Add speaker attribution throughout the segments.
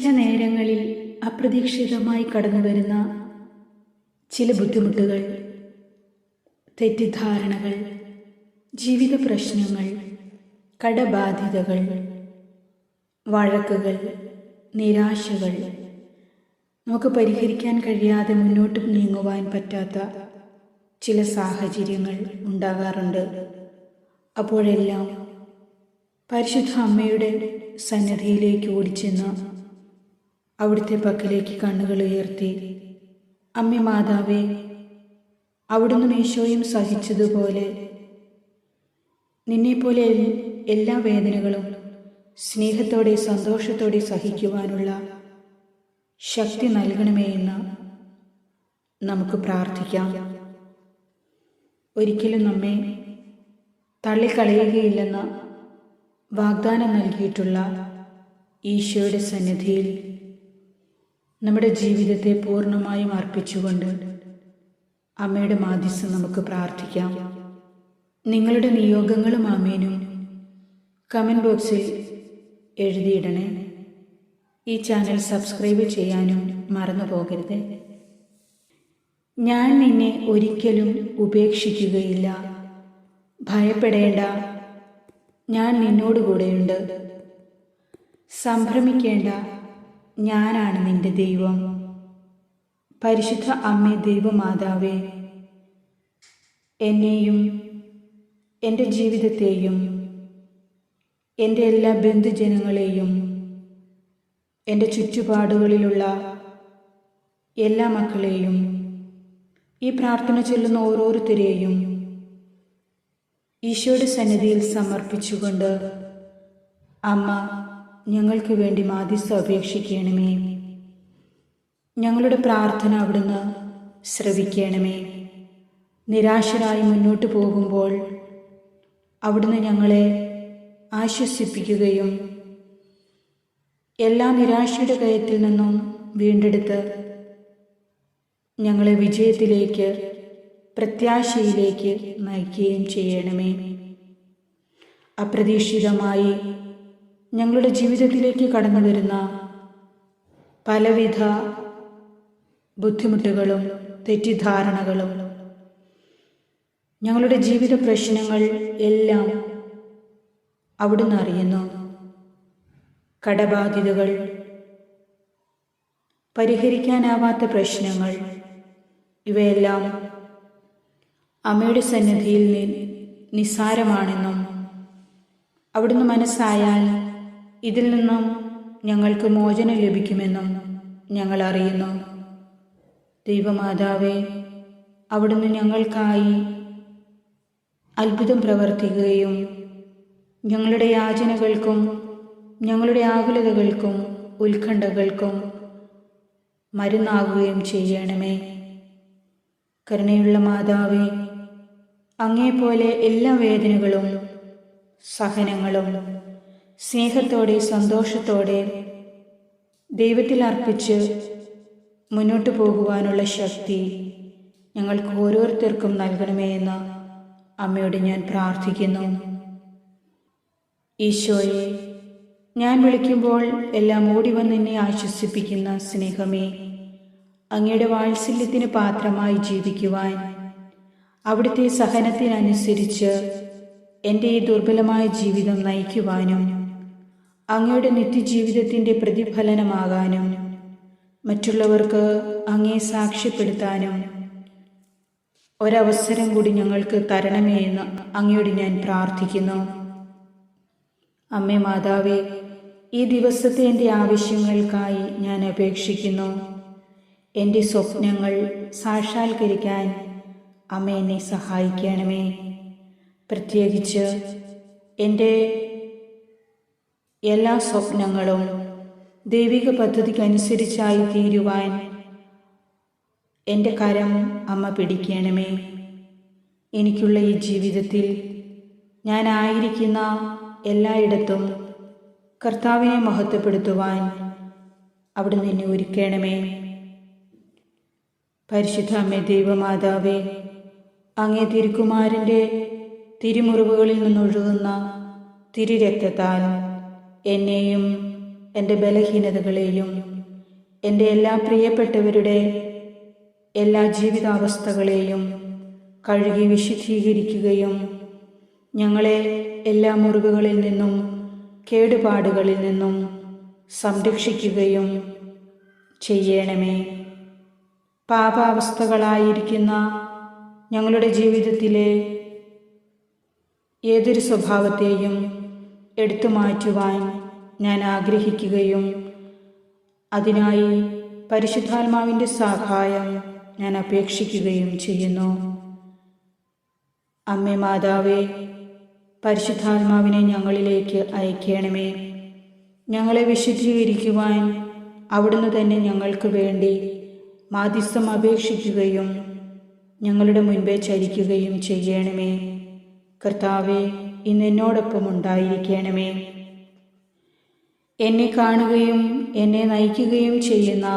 Speaker 1: ചില നേരങ്ങളിൽ അപ്രതീക്ഷിതമായി കടന്നു വരുന്ന ചില ബുദ്ധിമുട്ടുകൾ, തെറ്റിദ്ധാരണകൾ, ജീവിത പ്രശ്നങ്ങൾ, കടബാധ്യതകൾ, വഴക്കുകൾ, നിരാശകൾ, നമുക്ക് പരിഹരിക്കാൻ കഴിയാതെ മുന്നോട്ട് നീങ്ങുവാൻ പറ്റാത്ത ചില സാഹചര്യങ്ങൾ ഉണ്ടാകാറുണ്ട്. അപ്പോഴെല്ലാം പരിശുദ്ധ അമ്മയുടെ സന്നിധിയിലേക്ക് ഓടിച്ചെന്ന് അവിടുത്തെ പക്കലേക്ക് കണ്ണുകൾ ഉയർത്തി, അമ്മേ മാതാവേ, അവിടുന്ന് ഈശോയും സഹിച്ചതുപോലെ നിന്നെപ്പോലെ എല്ലാ വേദനകളും സ്നേഹത്തോടെ സന്തോഷത്തോടെ സഹിക്കുവാനുള്ള ശക്തി നൽകണമേ എന്ന് നമുക്ക് പ്രാർത്ഥിക്കാം. ഒരിക്കലും നമ്മെ തള്ളിക്കളയുകയില്ലെന്ന് വാഗ്ദാനം നൽകിയിട്ടുള്ള ഈശോയുടെ സന്നിധിയിൽ നമ്മുടെ ജീവിതത്തെ പൂർണ്ണമായും അർപ്പിച്ചുകൊണ്ട് അമ്മയുടെ മാധ്യസ്ഥം നമുക്ക് പ്രാർത്ഥിക്കാം. നിങ്ങളുടെ നിയോഗങ്ങളും ആമേനും കമൻറ്റ് ബോക്സിൽ എഴുതിയിടണേ. ഈ ചാനൽ സബ്സ്ക്രൈബ് ചെയ്യാനും മറന്നു പോകരുത്. ഞാൻ നിന്നെ ഒരിക്കലും ഉപേക്ഷിക്കുകയില്ല, ഭയപ്പെടേണ്ട, ഞാൻ നിന്നോടുകൂടെയുണ്ട്. സംഭ്രമിക്കേണ്ട, ഞാനാണ് നിന്റെ ദൈവം. പരിശുദ്ധ അമ്മേ ദൈവമാതാവേ, എന്നെയും എൻ്റെ ജീവിതത്തെയും എൻ്റെ എല്ലാ ബന്ധുജനങ്ങളെയും എൻ്റെ ചുറ്റുപാടുകളിലുള്ള എല്ലാ മക്കളെയും ഈ പ്രാർത്ഥന ചൊല്ലുന്ന ഓരോരുത്തരെയും ഈശോയുടെ സന്നിധിയിൽ സമർപ്പിച്ചുകൊണ്ട് അമ്മ ഞങ്ങൾക്ക് വേണ്ടി മാധ്യസ്ഥം അപേക്ഷിക്കണമേ. ഞങ്ങളുടെ പ്രാർത്ഥന അവിടുന്ന് ശ്രവിക്കണമേ. നിരാശരായി മുന്നോട്ട് പോകുമ്പോൾ അവിടുന്ന് ഞങ്ങളെ ആശ്വസിപ്പിക്കുകയും എല്ലാ നിരാശയുടെ കയത്തിൽ നിന്നും വീണ്ടെടുത്ത് ഞങ്ങളെ വിജയത്തിലേക്ക്, പ്രത്യാശയിലേക്ക് നയിക്കുകയും ചെയ്യണമേ. അപ്രതീക്ഷിതമായി ഞങ്ങളുടെ ജീവിതത്തിലേക്ക് കടന്നു വരുന്ന പലവിധ ബുദ്ധിമുട്ടുകളും തെറ്റിദ്ധാരണകളും, ഞങ്ങളുടെ ജീവിത പ്രശ്നങ്ങൾ എല്ലാം അവിടുന്ന് അറിയുന്നു. കടബാധ്യതകൾ, പരിഹരിക്കാനാവാത്ത പ്രശ്നങ്ങൾ, ഇവയെല്ലാം അമ്മയുടെ സന്നിധിയിൽ നിസ്സാരമാണെന്നും അവിടുന്ന് മനസ്സായാൽ ഇതിൽ നിന്നും ഞങ്ങൾക്ക് മോചനം ലഭിക്കുമെന്നും ഞങ്ങൾ അറിയുന്നു. ദൈവമാതാവേ, അവിടുന്ന് ഞങ്ങൾക്കായി അത്ഭുതം പ്രവർത്തിക്കുകയും ഞങ്ങളുടെ യാചനകൾക്കും ഞങ്ങളുടെ ആകുലതകൾക്കും ഉത്കണ്ഠകൾക്കും മരുന്നാകുകയും ചെയ്യണമേ. കരുണയുള്ള മാതാവേ, അങ്ങേപ്പോലെ എല്ലാ വേദനകളും സഹനങ്ങളും സ്നേഹത്തോടെ സന്തോഷത്തോടെ ദൈവത്തിൽ അർപ്പിച്ച് മുന്നോട്ട് പോകുവാനുള്ള ശക്തി ഞങ്ങൾക്ക് ഓരോരുത്തർക്കും നൽകണമേ എന്ന് അമ്മയോട് ഞാൻ പ്രാർത്ഥിക്കുന്നു. ഈശോയെ, ഞാൻ വിളിക്കുമ്പോൾ എല്ലാം ഓടി വന്ന് എന്നെ ആശ്വസിപ്പിക്കുന്ന സ്നേഹമേ, അങ്ങയുടെ വാത്സല്യത്തിന് പാത്രമായി ജീവിക്കുവാൻ, അവിടുത്തെ സഹനത്തിനനുസരിച്ച് എൻ്റെ ഈ ദുർബലമായ ജീവിതം നയിക്കുവാനും അങ്ങയുടെ നിത്യജീവിതത്തിൻ്റെ പ്രതിഫലനമാകാനും മറ്റുള്ളവർക്ക് അങ്ങയെ സാക്ഷ്യപ്പെടുത്താനും ഒരവസരം കൂടി ഞങ്ങൾക്ക് തരണമേ എന്ന് അങ്ങയോട് ഞാൻ പ്രാർത്ഥിക്കുന്നു. അമ്മേ മാതാവേ, ഈ ദിവസത്തെ എൻ്റെ ആവശ്യങ്ങൾക്കായി ഞാൻ അപേക്ഷിക്കുന്നു. എൻ്റെ സ്വപ്നങ്ങൾ സാക്ഷാത്കരിക്കാൻ അമ്മ എന്നെ സഹായിക്കണമേ. പ്രത്യേകിച്ച് എൻ്റെ എല്ലാ സ്വപ്നങ്ങളും ദൈവിക പദ്ധതിക്കനുസരിച്ചായി തീരുവാൻ എൻ്റെ കരം അമ്മ പിടിക്കണമേ. എനിക്കുള്ള ഈ ജീവിതത്തിൽ ഞാനായിരിക്കുന്ന എല്ലായിടത്തും കർത്താവിനെ മഹത്വപ്പെടുത്തുവാൻ അവിടുന്ന് എന്നെ ഒരുക്കണമേ. പരിശുദ്ധ അമ്മേ ദൈവമാതാവേ, അങ്ങേ തിരുക്കുമാരൻ്റെ തിരുമുറിവുകളിൽ നിന്നൊഴുകുന്ന തിരുരക്തത്താൽ എന്നെയും എൻ്റെ ബലഹീനതകളെയും എൻ്റെ എല്ലാ പ്രിയപ്പെട്ടവരുടെ എല്ലാ ജീവിതാവസ്ഥകളെയും കഴുകി വിശുദ്ധീകരിക്കുകയും ഞങ്ങളെ എല്ലാ മുറിവുകളിൽ നിന്നും കേടുപാടുകളിൽ നിന്നും സംരക്ഷിക്കുകയും ചെയ്യണമേ. പാപാവസ്ഥകളായിരിക്കുന്ന ഞങ്ങളുടെ ജീവിതത്തിലെ ഏതൊരു സ്വഭാവത്തെയും എടുത്തു മാറ്റുവാൻ ഞാൻ ആഗ്രഹിക്കുകയും അതിനായി പരിശുദ്ധാത്മാവിൻ്റെ സഹായം ഞാൻ അപേക്ഷിക്കുകയും ചെയ്യുന്നു. അമ്മേ മാതാവേ, പരിശുദ്ധാത്മാവിനെ ഞങ്ങളിലേക്ക് അയക്കണമേ. ഞങ്ങളെ വിശുദ്ധീകരിക്കുവാൻ അവിടുന്ന് തന്നെ ഞങ്ങൾക്ക് വേണ്ടി മാധ്യസ്ഥം അപേക്ഷിക്കുകയും ഞങ്ങളുടെ മുൻപേ ചരിക്കുകയും ചെയ്യണമേ. കർത്താവേ, ഇന്ന് എന്നോടൊപ്പം ഉണ്ടായിരിക്കണമേ. എന്നെ കാണുകയും എന്നെ നയിക്കുകയും ചെയ്യുന്ന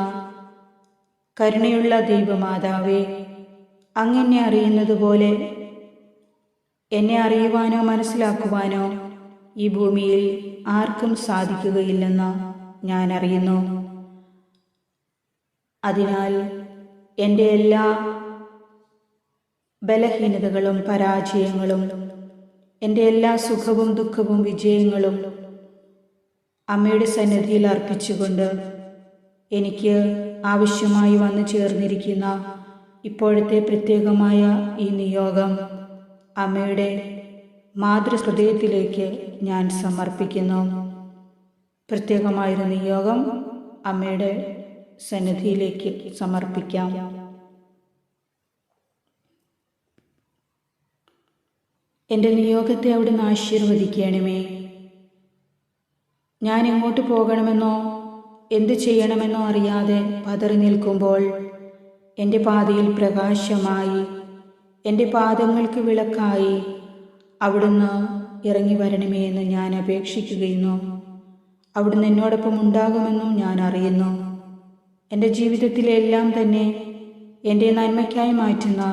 Speaker 1: കരുണയുള്ള ദൈവമാതാവേ, അങ്ങെന്നെ അറിയുന്നത് പോലെ എന്നെ അറിയുവാനോ മനസ്സിലാക്കുവാനോ ഈ ഭൂമിയിൽ ആർക്കും സാധിക്കുകയില്ലെന്ന് ഞാൻ അറിയുന്നു. അതിനാൽ എൻ്റെ എല്ലാ ബലഹീനതകളും പരാജയങ്ങളും എൻ്റെ എല്ലാ സുഖവും ദുഃഖവും വിജയങ്ങളും അമ്മയുടെ സന്നിധിയിൽ അർപ്പിച്ചുകൊണ്ട് എനിക്ക് ആവശ്യമായി വന്നു ചേർന്നിരിക്കുന്ന ഇപ്പോഴത്തെ പ്രത്യേകമായ ഈ നിയോഗം അമ്മയുടെ മാതൃഹൃദയത്തിലേക്ക് ഞാൻ സമർപ്പിക്കുന്നു. പ്രത്യേകമായൊരു നിയോഗം അമ്മയുടെ സന്നിധിയിലേക്ക് സമർപ്പിക്കാം. എൻ്റെ നിയോഗത്തെ അവിടുന്ന് ആശീർവദിക്കണമേ. ഞാൻ എങ്ങോട്ട് പോകണമെന്നോ എന്തു ചെയ്യണമെന്നോ അറിയാതെ പതറി നിൽക്കുമ്പോൾ എൻ്റെ പാതയിൽ പ്രകാശമായി എൻ്റെ പാദങ്ങൾക്ക് വിളക്കായി അവിടുന്ന് ഇറങ്ങി വരണമേ എന്ന് ഞാൻ അപേക്ഷിക്കുകയുന്നു. അവിടുന്ന് എന്നോടൊപ്പം ഉണ്ടാകുമെന്നും ഞാൻ അറിയുന്നു. എൻ്റെ ജീവിതത്തിലെല്ലാം തന്നെ എൻ്റെ നന്മയ്ക്കായി മാറ്റുന്ന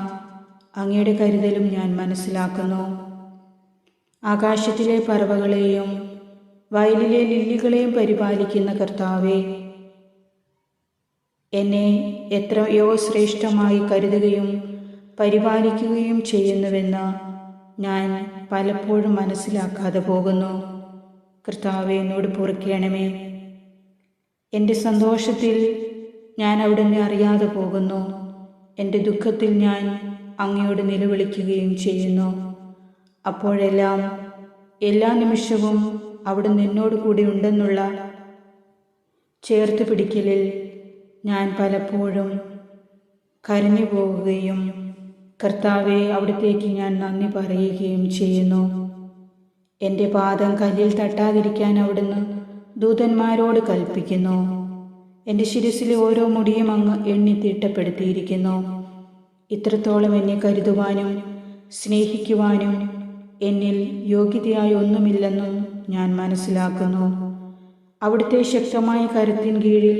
Speaker 1: അങ്ങയുടെ കരുതലും ഞാൻ മനസ്സിലാക്കുന്നു. ആകാശത്തിലെ പറവകളെയും വയലിലെ ലില്ലികളെയും പരിപാലിക്കുന്ന കർത്താവേ, എന്നെ എത്രയോ ശ്രേഷ്ഠമായി കരുതുകയും പരിപാലിക്കുകയും ചെയ്യുന്നുവെന്ന് ഞാൻ പലപ്പോഴും മനസ്സിലാക്കാതെ പോകുന്നു. കർത്താവേ, എന്നോട് പൊറുക്കണമേ. എൻ്റെ സന്തോഷത്തിൽ ഞാൻ അവിടുന്ന് അറിയാതെ പോകുന്നു. എൻ്റെ ദുഃഖത്തിൽ ഞാൻ അങ്ങയോട് നിലവിളിക്കുകയും ചെയ്യുന്നു. അപ്പോഴെല്ലാം എല്ലാ നിമിഷവും അവിടുന്ന് എന്നോട് കൂടി ഉണ്ടെന്നുള്ള ചേർത്ത് പിടിക്കലിൽ ഞാൻ പലപ്പോഴും കരഞ്ഞു പോവുകയും കർത്താവെ, അവിടത്തേക്ക് ഞാൻ നന്ദി പറയുകയും ചെയ്യുന്നു. എൻ്റെ പാദം കല്ലിൽ തട്ടാതിരിക്കാൻ അവിടുന്ന് ദൂതന്മാരോട് കൽപ്പിക്കുന്നു. എൻ്റെ ശിരസിലെ ഓരോ മുടിയും അങ്ങ് എണ്ണി തിട്ടപ്പെടുത്തിയിരിക്കുന്നു. ഇത്രത്തോളം എന്നെ കരുതുവാനും സ്നേഹിക്കുവാനും എന്നിൽ യോഗ്യതയായി ഒന്നുമില്ലെന്നും ഞാൻ മനസ്സിലാക്കുന്നു. അവിടുത്തെ ശക്തമായ കരത്തിൻ കീഴിൽ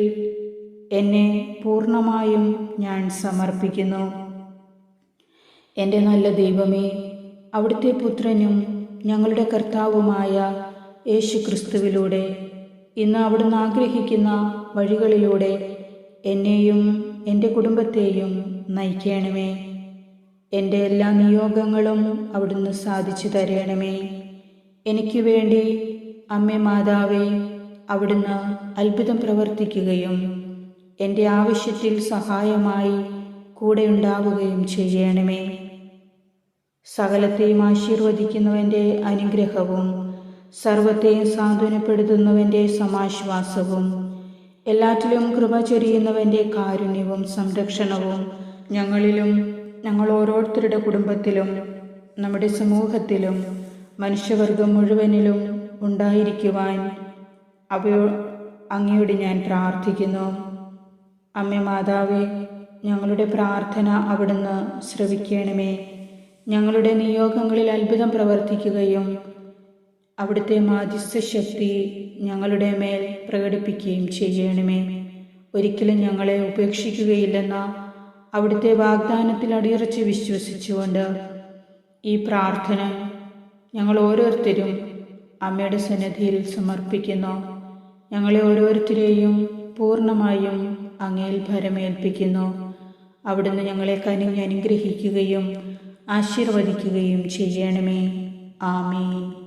Speaker 1: എന്നെ പൂർണ്ണമായും ഞാൻ സമർപ്പിക്കുന്നു. എൻ്റെ നല്ല ദൈവമേ, അവിടുത്തെ പുത്രനും ഞങ്ങളുടെ കർത്താവുമായ യേശു ക്രിസ്തുവിലൂടെ ഇന്ന് അവിടുന്ന് ആഗ്രഹിക്കുന്ന വഴികളിലൂടെ എന്നെയും എൻ്റെ കുടുംബത്തെയും നയിക്കണമേ. എൻ്റെ എല്ലാ നിയോഗങ്ങളും അവിടുന്ന് സാധിച്ചു തരണമേ. എനിക്ക് വേണ്ടി അമ്മേ മാതാവേ, അവിടുന്ന് അത്ഭുതം പ്രവർത്തിക്കുകയും എൻ്റെ ആവശ്യത്തിൽ സഹായമായി കൂടെ ഉണ്ടാവുകയും ചെയ്യണമേ. സകലത്തെയും ആശീർവദിക്കുന്നവൻ്റെ അനുഗ്രഹവും സർവത്തെയും സാന്ത്വനപ്പെടുത്തുന്നവൻ്റെ സമാശ്വാസവും എല്ലാറ്റിലും കൃപ ചൊരിയുന്നവൻ്റെ കാരുണ്യവും സംരക്ഷണവും ഞങ്ങളിലും ഞങ്ങൾ ഓരോരുത്തരുടെ കുടുംബത്തിലും നമ്മുടെ സമൂഹത്തിലും മനുഷ്യവർഗം മുഴുവനിലും ഉണ്ടായിരിക്കുവാൻ അങ്ങയോട് ഞാൻ പ്രാർത്ഥിക്കുന്നു. അമ്മേ മാതാവേ, ഞങ്ങളുടെ പ്രാർത്ഥന അവിടുന്ന് ശ്രവിക്കണമേ. ഞങ്ങളുടെ നിയോഗങ്ങളിൽ അത്ഭുതം പ്രവർത്തിക്കുകയും അവിടുത്തെ മാധ്യസ്ഥ ശക്തി ഞങ്ങളുടെ മേൽ പ്രകടിപ്പിക്കുകയും ചെയ്യണമേ. ഒരിക്കലും ഞങ്ങളെ ഉപേക്ഷിക്കുകയില്ലെന്ന അവിടുത്തെ വാഗ്ദാനത്തിൽ അടിയുറച്ച് വിശ്വസിച്ചുകൊണ്ട് ഈ പ്രാർത്ഥന ഞങ്ങൾ ഓരോരുത്തരും അമ്മയുടെ സന്നിധിയിൽ സമർപ്പിക്കുന്നു. ഞങ്ങളെ ഓരോരുത്തരെയും പൂർണ്ണമായും അങ്ങയിൽ ഭരമേൽപ്പിക്കുന്നു. അവിടുന്ന് ഞങ്ങളെ കനിഞ്ഞ് അനുഗ്രഹിക്കുകയും ആശീർവദിക്കുകയും ചെയ്യണമേ. ആമേൻ.